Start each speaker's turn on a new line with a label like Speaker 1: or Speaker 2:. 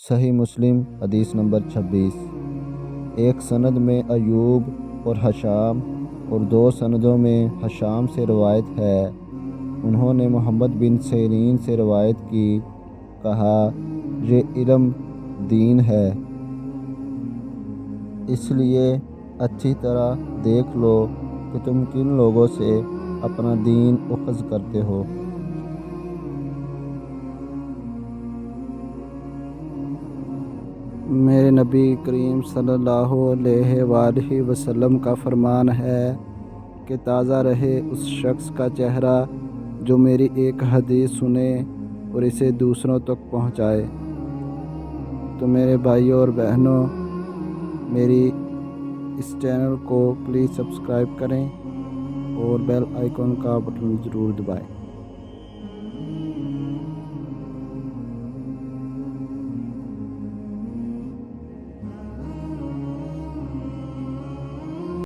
Speaker 1: صحیح مسلم حدیث نمبر 26۔ ایک سند میں ایوب اور ہشام اور 2 سندوں میں ہشام سے روایت ہے۔ انہوں نے محمد بن سیرین سے روایت کی، کہا یہ علم دین ہے، اس لیے اچھی طرح دیکھ لو کہ تم کن لوگوں سے اپنا دین اخذ کرتے ہو۔ میرے نبی کریم صلی اللہ علیہ وآلہ وسلم کا فرمان ہے کہ تازہ رہے اس شخص کا چہرہ جو میری ایک حدیث سنے اور اسے دوسروں تک پہنچائے۔ تو میرے بھائیوں اور بہنوں، میری اس چینل کو پلیز سبسکرائب کریں اور بیل آئیکن کا بٹن ضرور دبائیں۔